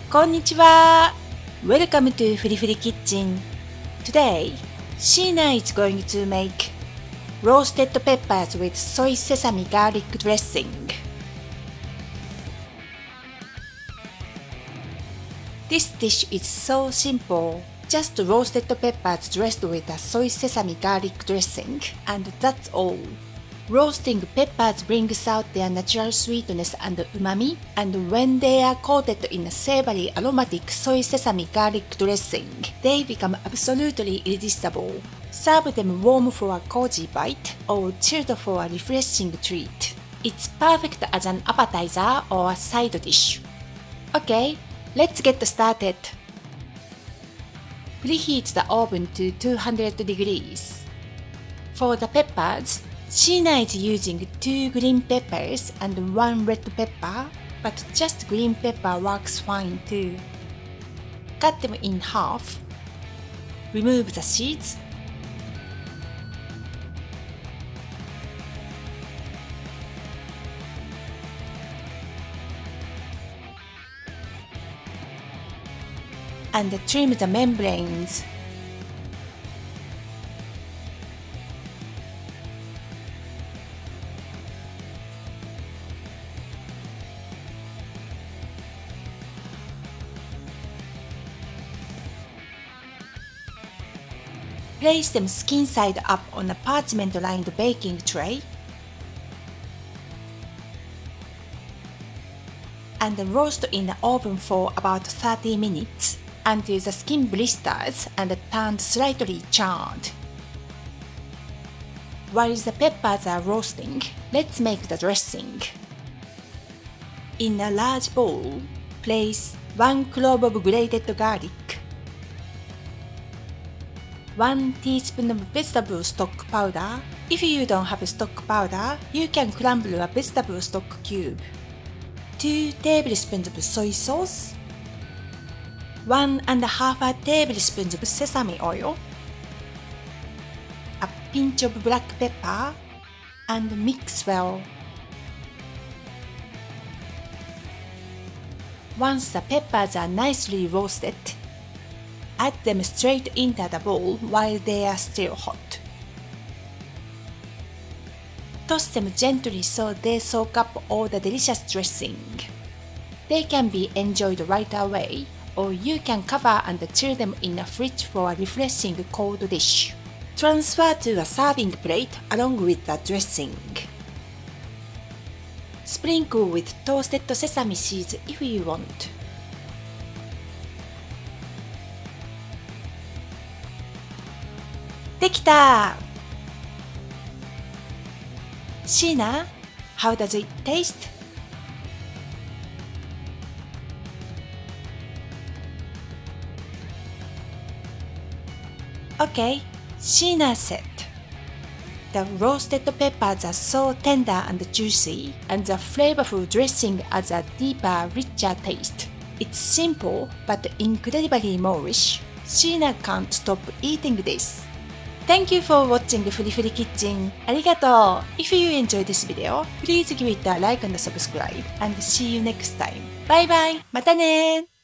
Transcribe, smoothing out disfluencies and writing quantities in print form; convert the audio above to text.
こんにちは。Welcome to フリフリキッチン。Today, Sheena is going to make roasted peppers with soy sesame garlic dressing. This dish is so simple. Just roasted peppers dressed with a soy sesame garlic dressing, and that's all. Roasting peppers brings out their natural sweetness and umami, and when they are coated in a savory aromatic soy sesame garlic dressing, they become absolutely irresistible. Serve them warm for a cozy bite, or chilled for a refreshing treat. It's perfect as an appetizer or a side dish. Okay, let's get started. Preheat the oven to 200 degrees. For the peppers, Sheena is using 2 green peppers and 1 red pepper, but just green pepper works fine too. Cut them in half. Remove the seeds. And trim the membranes. Place them skin side up on a parchment-lined baking tray and roast in the oven for about 30 minutes until the skin blisters and turns slightly charred. While the peppers are roasting, let's make the dressing. In a large bowl, place 1 clove of grated garlic, 1 teaspoon of vegetable stock powder. If you don't have stock powder, you can crumble a vegetable stock cube. 2 tablespoons of soy sauce, 1½ tablespoons of sesame oil, a pinch of black pepper, and mix well. Once the peppers are nicely roasted, add them straight into the bowl while they are still hot. Toss them gently so they soak up all the delicious dressing. They can be enjoyed right away, or you can cover and chill them in the fridge for a refreshing cold dish. Transfer to a serving plate along with the dressing. Sprinkle with toasted sesame seeds if you want. Deきた! Sheena, how does it taste? Okay, Sheena said. The roasted peppers are so tender and juicy, and the flavorful dressing adds a deeper, richer taste. It's simple but incredibly nourish. Sheena can't stop eating this. Thank you for watching Fri Fri Kitchen. ありがとう. If you enjoyed this video, please give it a like and subscribe, and see you next time. Bye bye. またね